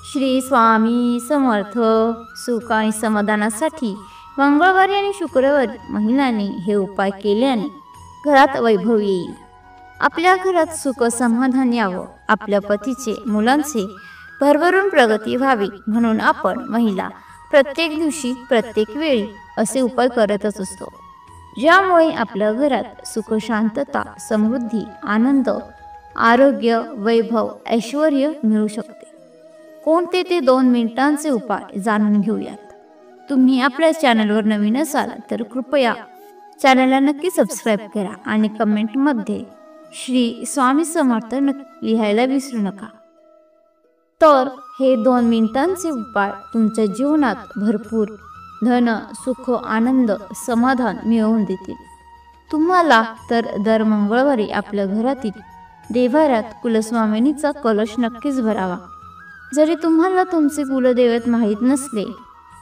श्री स्वामी समर्थ. सुख आणि समाधानासाठी मंगळवारी आणि शुक्रवारी महिलांनी हे उपाय केल्याने घरात वैभव येईल. आपल्या घरात सुख समाधान यावं, आपल्या पतीचे मुलांचे भरभरून प्रगती व्हावी म्हणून आपण महिला प्रत्येक दिवशी प्रत्येक वेळी असे उपाय करतच असतो, ज्यामुळे आपल्या घरात सुख, शांतता, समृद्धी, आनंद, आरोग्य, वैभव, ऐश्वर्य मिळू शकते. कोणते ते 2 मिनिटांचे उपाय जाणून घेऊयात. तुम्ही आपल्या चॅनलवर नवीन असाल तर कृपया चॅनलला नक्की सबस्क्राईब करा आणि कमेंटमध्ये श्री स्वामी समर्थ लिहायला विसरू नका. तर हे 2 मिनिटांचे उपाय तुमच्या जीवनात भरपूर धन, सुख, आनंद, समाधान मिळवून देतील. तुम्हाला तर दर मंगळवारी आपल्या घरातील देव्हाऱ्यात कुलस्वामिनीचा कलश नक्कीच भरावा. जरी तुम्हाला तुमचे कुलदैवत माहीत नसले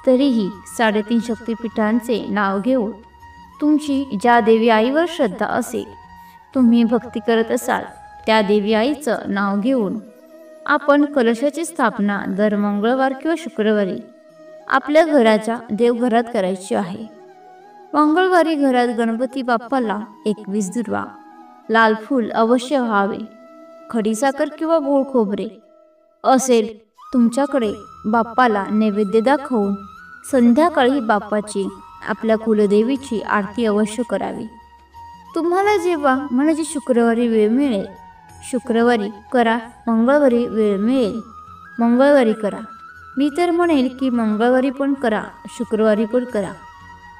तरीही 3.5 शक्तिपीठांचे नाव घेऊन तुमची ज्या देवी आईवर श्रद्धा असेल, तुम्ही भक्ती करत असाल त्या देवी आईचं नाव घेऊन आपण कलशाची स्थापना दर मंगळवार किंवा शुक्रवारी आपल्या घराच्या देवघरात करायची आहे. मंगळवारी घरात गणपती बाप्पाला 21 दुर्वा, लाल फूल अवश्य व्हावे. खडीसाखर किंवा गोड खोबरे असेल तुमच्याकडे बाप्पाला नैवेद्य दाखवून संध्याकाळी बाप्पाची आपल्या कुलदेवीची आरती अवश्य करावी. तुम्हाला जेव्हा म्हणजे शुक्रवारी वेळ मिळेल शुक्रवारी करा, मंगळवारी वेळ मिळेल मंगळवारी करा. मी तर म्हणेल की मंगळवारी पण करा, शुक्रवारी पण करा.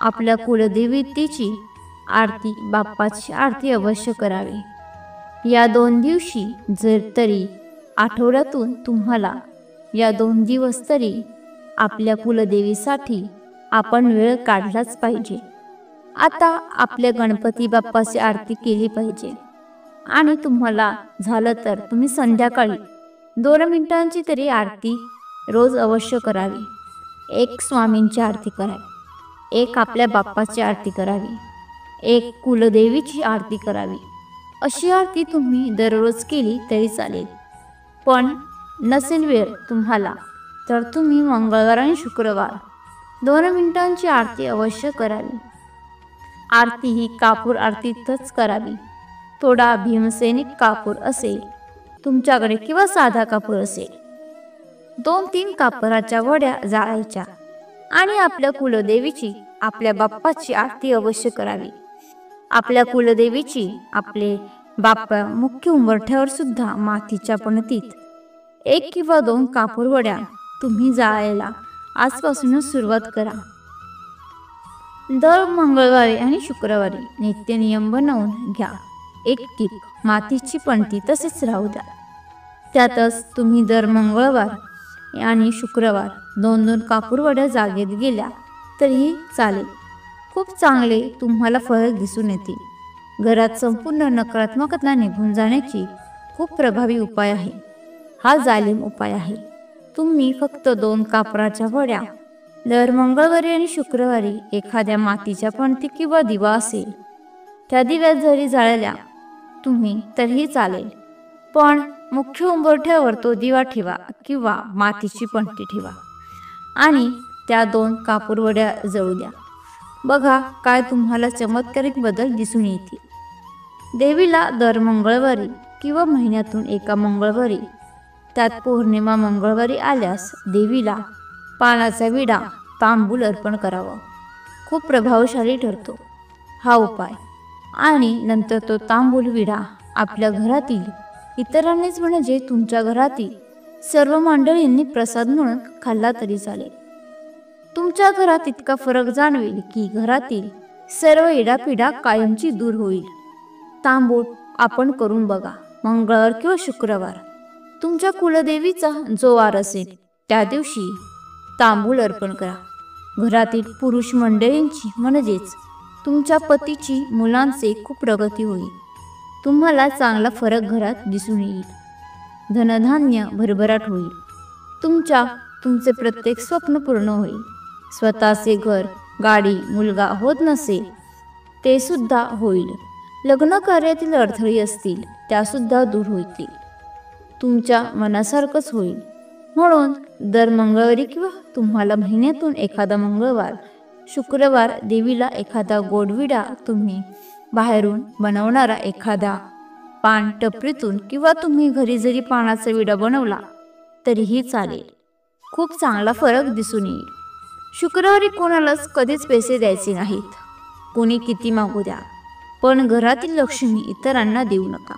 आपल्या कुलदेवतेची आरती, बाप्पाची आरती अवश्य करावी. या 2 दिवशी जर तरी आठवड्यातून तुम्हाला या 2 दिवस तरी आपल्या कुलदेवीसाठी आपण वेळ काढलाच पाहिजे. आता आपल्या गणपती बाप्पाची आरती केली पाहिजे आणि तुम्हाला झालं तर तुम्ही संध्याकाळी 2 मिनिटांची तरी आरती रोज अवश्य करावी. एक स्वामींची आरती करावी, एक आपल्या बाप्पाची आरती करावी, एक कुलदेवीची आरती करावी. अशी आरती तुम्ही दररोज केली तरी चालेल. पण नसेल वेळ तुम्हाला तर तुम्ही मंगळवार आणि शुक्रवार 2 मिनिटांची आरती अवश्य करावी. आरती ही कापूर आरतीतच करावी. थोडा भीमसेनी कापूर असेल तुमच्याकडे किंवा साधा कापूर असेल, 2-3 कापराच्या वड्या जाळायच्या आणि आपल्या कुलदेवीची, आपल्या बाप्पाची आरती अवश्य करावी. आपल्या कुलदेवीची, आपले बाप्पा मुख्य उंबरठ्यावर सुद्धा मातीच्या पणतीत 1 किंवा 2 कापूर वड्या तुम्ही जाळायला आजपासूनच सुरुवात करा. दर मंगळवारी आणि शुक्रवारी नित्य नियम बनवून घ्या. 1 टीप मातीची पणती तसेच राहू द्या. त्यातच तुम्ही दर मंगळवार आणि शुक्रवार 2-2 कापूर वड्या जागेत गेल्या तरीही चालेल. खूप चांगले तुम्हाला फरक दिसून येतील. घरात संपूर्ण नकारात्मकता निघून जाण्याची खूप प्रभावी उपाय आहे हा. जालिम उपाय आहे. तुम्ही फक्त 2 कापराच्या वड्या दर मंगळवारी आणि शुक्रवारी एखाद्या मातीच्या पणती किंवा दिवा असेल त्या दिव्यात जरी जाळल्या तुम्ही तरीही चालेल. पण मुख्य उंबरठ्यावर तो दिवा ठेवा किंवा मातीची पणती ठेवा आणि त्या 2 कापूर वड्या जळू द्या. बघा काय तुम्हाला चमत्कारिक बदल दिसून येतील. देवीला दर मंगळवारी किंवा महिन्यातून एका मंगळवारी, त्यात पौर्णिमा मंगळवारी आल्यास देवीला पानाचा विडा, तांबूल अर्पण करावं. खूप प्रभावशाली ठरतो हा उपाय. आणि नंतर तो तांबूल विडा आपल्या घरातील इतरांनीच म्हणजे तुमच्या घरातील सर्व मंडळींनी प्रसाद म्हणून खाल्ला तरी चालेल. तुमच्या घरात इतका फरक जाणवेल की घरातील सर्व इडापिडा कायमची दूर होईल. तांबूल आपण करून बघा. मंगळवार किंवा शुक्रवार तुमच्या कुलदेवीचा जो वार असेल त्या दिवशी तांबूल अर्पण करा. घरातील पुरुष मंडळींची म्हणजेच तुमच्या पतीची, मुलांचे खूप प्रगती होईल. तुम्हाला चांगला फरक घरात दिसून येईल. धनधान्य भरभराट होईल. तुमचे प्रत्येक स्वप्न पूर्ण होईल. स्वतःचे घर, गाडी, मुलगा होत नसेल ते सुद्धा होईल. लग्न कार्यातील अडथळे असतील त्यासुद्धा दूर होतील. तुमच्या मनासारखंच होईल. म्हणून दर मंगळवारी किंवा तुम्हाला महिन्यातून एखादा मंगळवार, शुक्रवार देवीला एखादा गोड विडा तुम्ही बाहेरून बनवणारा एखादा पान टपरीतून किंवा तुम्ही घरी जरी पानाचा विडा बनवला तरीही चालेल. खूप चांगला फरक दिसून येईल. शुक्रवारी कोणालाच कधीच पैसे द्यायचे नाहीत. कोणी किती मागू द्या, पण घरातील लक्ष्मी इतरांना देऊ नका.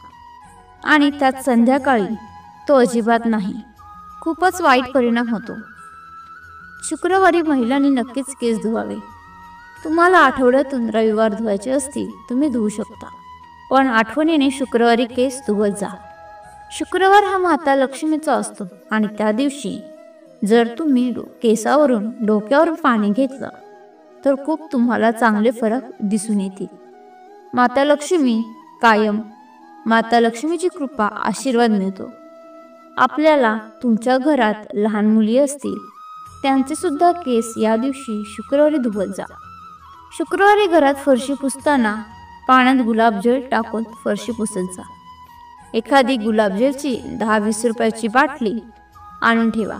आणि त्यात संध्याकाळी तो अजिबात नाही. खूपच वाईट परिणाम होतो. शुक्रवारी महिलांनी नक्कीच केस धुवावे. तुम्हाला आठवड्यातून रविवार धुवायचे असतील तुम्ही धुवू शकता, पण आठवणीने शुक्रवारी केस धुवत जा. शुक्रवार हा माता लक्ष्मीचा असतो आणि त्या दिवशी जर तुम्ही केसावरून डोक्यावर पाणी घेतलं तर खूप तुम्हाला चांगले फरक दिसून येतील. माता लक्ष्मीची कृपा आशीर्वाद मिळतो. आपल्याला तुमच्या घरात लहान मुली असतील त्यांचे सुद्धा केस या दिवशी शुक्रवारी धुवत जा. शुक्रवारी घरात फरशी पुसताना पाण्यात गुलाबजल टाकून फरशी पुसत जा. एखादी गुलाबजलची 10-20 रुपयाची बाटली आणून ठेवा.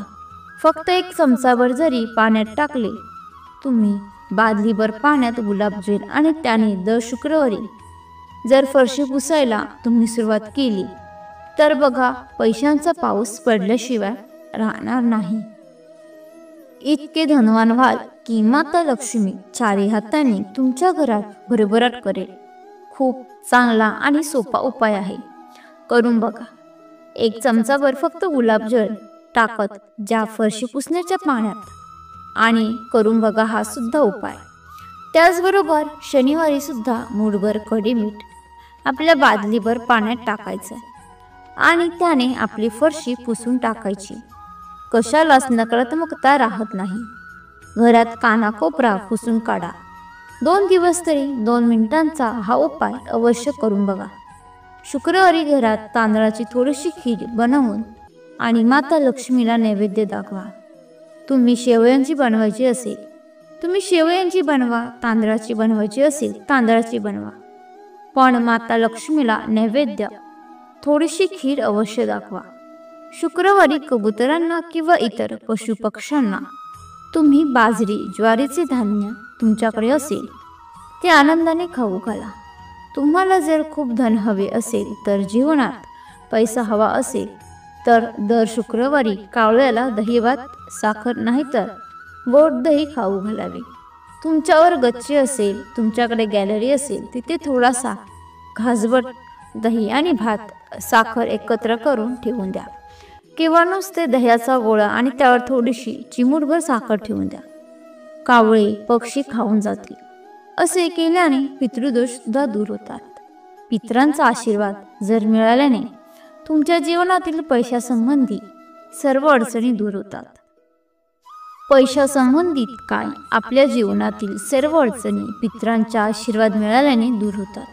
फक्त 1 चमचाभर जरी पाण्यात टाकले, तुम्ही बादलीभर पाण्यात गुलाबजल आणि त्याने दर शुक्रवारी जर फरशी पुसायला तुम्ही सुरुवात केली तर बघा पैशांचा पाऊस पडल्याशिवाय राहणार नाही. इतके धनवान व्हाल की माता लक्ष्मी चारी हातांनी तुमच्या घरात भरभराट करेल. खूप चांगला आणि सोपा उपाय आहे. करून बघा. 1 चमचाभर फक्त गुलाबजल टाकत ज्या फरशी पुसण्याच्या पाण्यात आणि करून बघा हा सुद्धा उपाय. त्याचबरोबर शनिवारी सुद्धा मूठभर कढी मीठ आपल्या बादलीभर पाण्यात टाकायचं आणि त्याने आपली फरशी पुसून टाकायची. कशालाच नकारात्मकता राहत नाही. घरात कानाकोपरा पुसून काढा. 2 दिवस तरी 2 मिनिटांचा हा उपाय अवश्य करून बघा. शुक्रवारी घरात तांदळाची थोडीशी खीर बनवून आणि माता लक्ष्मीला नैवेद्य दाखवा. तुम्ही शेवयांची बनवायची असेल तुम्ही शेवयांची बनवा, तांदळाची बनवायची असेल तांदळाची बनवा, पण माता लक्ष्मीला नैवेद्य थोडीशी खीर अवश्य दाखवा. शुक्रवारी कबुतरांना किंवा इतर पशुपक्ष्यांना तुम्ही बाजरी, ज्वारीचे धान्य तुमच्याकडे असेल ते आनंदाने खाऊ घाला. तुम्हाला जर खूप धन हवे असेल तर जीवनात पैसा हवा असेल तर दर शुक्रवारी कावळ्याला दहीभात, साखर नाही तर गोड दही खाऊ घालावे. तुमच्यावर गच्ची असेल, तुमच्याकडे गॅलरी असेल तिथे थोडासा घासभर दही आणि भात, साखर एकत्र करून ठेवून द्या. किंवा नुसते दह्याचा गोळा आणि त्यावर थोडीशी चिमूटभर साखर ठेवून द्या. कावळे, पक्षी खाऊन जातील. असे केल्याने पितृदोष सुद्धा दूर होतात. पितरांचा आशीर्वाद जर मिळाल्याने तुमच्या जीवनातील पैशासंबंधी सर्व अडचणी दूर होतात. पैशासंबंधित काय, आपल्या जीवनातील सर्व अडचणी पितरांचा आशीर्वाद मिळाल्याने दूर होतात.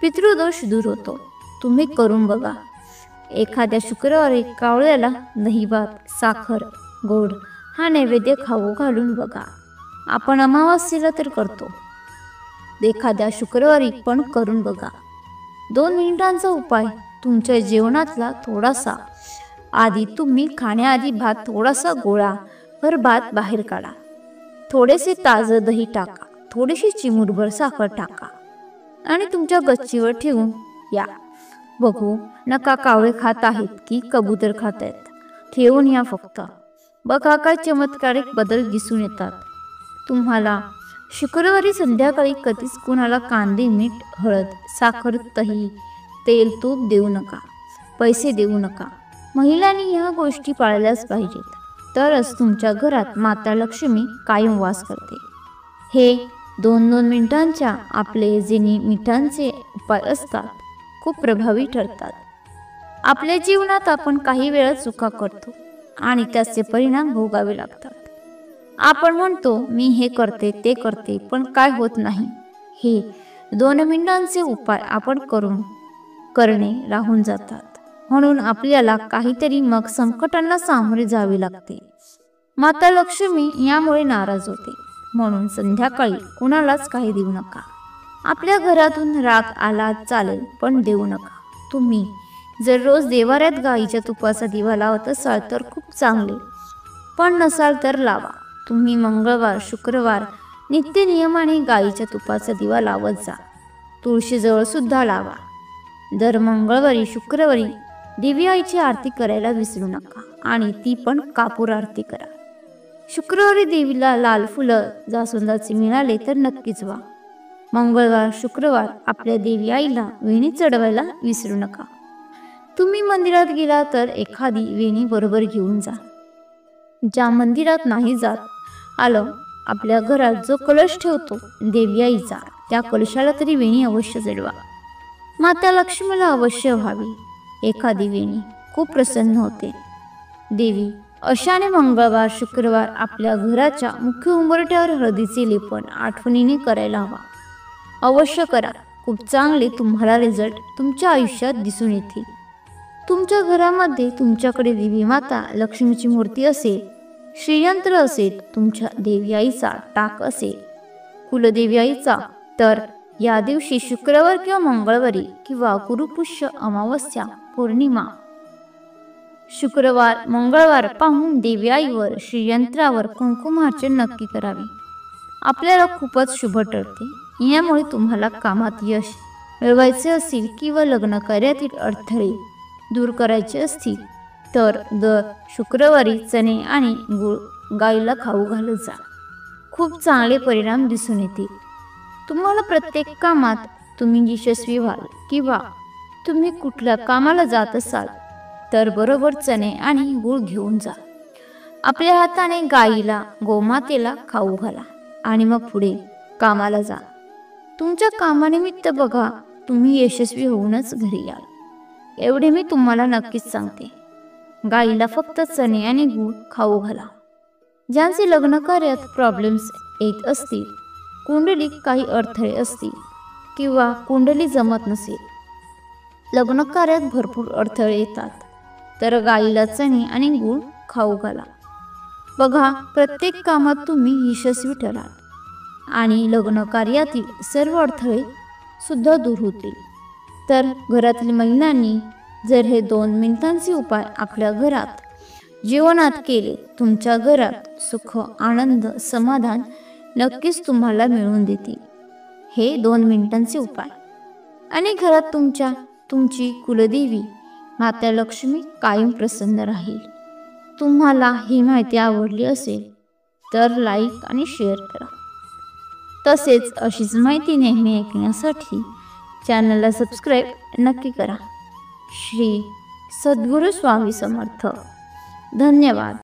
पितृदोष दूर होतो. तुम्ही करून बघा. एखाद्या शुक्रवारी कावळ्याला दहीभात, साखर, गोड हा नैवेद्य खाऊ घालून बघा. आपण अमावास्येला तर करतो, एखाद्या शुक्रवारी पण करून बघा. 2 मिनिटांचा उपाय. तुमच्या जेवणातला थोडासा आधी तुम्ही खाण्याआधी भात थोडासा गोळा भर भात बाहेर काढा. थोडेसे ताजं दही टाका, थोडीशी चिमूटभर साखर टाका आणि तुमच्या गच्चीवर ठेवून या. बघू नका कावळे खात आहेत की कबूतर खात आहेत. ठेवून या फक्त. बघा काय चमत्कारिक बदल दिसून येतात. तुम्हाला शुक्रवारी संध्याकाळी कधीच कुणाला कांदे, मीठ, हळद, साखर, दही, तेल, तूप देऊ नका. पैसे देऊ नका. महिलांनी ह्या गोष्टी पाळल्याच पाहिजेत. तरच तुमच्या घरात माता लक्ष्मी कायम वास करते. हे 2-2 मिनिटांच्या आपले जे मिठांचे उपाय असतात खूप प्रभावी ठरतात. आपल्या जीवनात आपण काही वेळा चुका करतो आणि त्याचे परिणाम भोगावे लागतात. आपण म्हणतो मी हे करते ते करते पण काय होत नाही. हे 2 मिनिटांचे उपाय आपण करणे राहून जातात. म्हणून आपल्याला काहीतरी मग संकटांना सामोरे जावे लागते. माता लक्ष्मी यामुळे नाराज होते. म्हणून संध्याकाळी कुणालाच काही देऊ नका. आपल्या घरातून राग आला चालेल पण देऊ नका. तुम्ही जर रोज देवाऱ्यात गाईच्या तुपाचा दिवा लावत असाल तर खूप चांगले, पण नसाल तर लावा. तुम्ही मंगळवार शुक्रवार नित्य नियमाने गाईच्या तुपाचा दिवा लावत जा. तुळशीजवळ सुद्धा लावा. दर मंगळवारी शुक्रवारी देवी आईची आरती करायला विसरू नका आणि ती पण कापूर आरती करा. शुक्रवारी देवीला लाल फुलं जास्वंदाचे मिळाले तर नक्कीच व्हा. मंगळवार शुक्रवार आपल्या देवी आईला वेणी चढवायला विसरू नका. तुम्ही मंदिरात गेला तर एखादी वेणी बरोबर घेऊन जा. ज्या मंदिरात नाही जात आलं, आपल्या घरात जो कलश ठेवतो देवी आईचा, त्या कलशाला तरी वेणी अवश्य चढवा. माता लक्ष्मीला अवश्य व्हावी एखादी वेणी, खूप प्रसन्न होते देवी. अशाने मंगळवार शुक्रवार आपल्या घराच्या मुख्य उंबरठ्यावर हळदीचे लेपन आठवणीने करायला हवा. अवश्य करा. खूप चांगले तुम्हाला रिझल्ट तुमच्या आयुष्यात दिसून येतील. तुमच्या घरामध्ये तुमच्याकडे देवी माता लक्ष्मीची मूर्ती असेल, श्रीयंत्र असेल, तुमच्या देवी आईचा टाक असेल, कुलदेवी आईचा, तर या दिवशी शुक्रवार किंवा मंगळवारी किंवा गुरुपुष्य अमावस्या पौर्णिमा शुक्रवार मंगळवार पाहून देवी आईवर श्रीयंत्रावर कुंकुमार्चन नक्की करावे. आपल्याला खूपच शुभ ठरते. यामुळे तुम्हाला कामात यश मिळवायचे असेल किंवा लग्न कार्यातील अडथळे दूर करायचे असतील तर दर शुक्रवारी चणे आणि गूळ गाईला खाऊ घालत जा. खूप चांगले परिणाम दिसून येतील. तुम्हाला प्रत्येक कामात तुम्ही यशस्वी व्हाल किंवा तुम्ही कुठल्या कामाला जात असाल तर बरोबर चणे आणि गूळ घेऊन जा. आपल्या हाताने गाईला गोमातेला खाऊ घाला आणि मग पुढे कामाला जा. तुमच्या कामानिमित्त बघा तुम्ही यशस्वी होऊनच घरी याल, एवढे मी तुम्हाला नक्कीच सांगते. गाईला फक्त चणे आणि गूळ खाऊ घाला. ज्यांचे लग्न कार्यात प्रॉब्लेम्स येत असतील, कुंडलीत काही अडथळे असतील किंवा कुंडली जमत नसेल, लग्न कार्यात भरपूर अडथळे येतात, तर गाईला चणे आणि गूळ खाऊ घाला. बघा प्रत्येक कामात तुम्ही यशस्वी ठराल आणि लग्न कार्यातील सर्व अडथळे सुद्धा दूर होतील. तर घरातील महिलांनी जर हे 2 मिनिटांचे उपाय आपल्या घरात जीवनात केले, तुमच्या घरात सुख आनंद समाधान नक्कीच तुम्हाला मिळवून देतील हे 2 मिनिटांचे उपाय. आणि घरात तुमची कुलदेवी माता लक्ष्मी कायम प्रसन्न राहील. तुम्हाला ही माहिती आवडली असेल तर लाईक आणि शेअर करा. तसेच अशीच माहिती नेहमी ऐकण्यासाठी चॅनलला सबस्क्राईब नक्की करा. श्री सद्गुरू स्वामी समर्थ. धन्यवाद.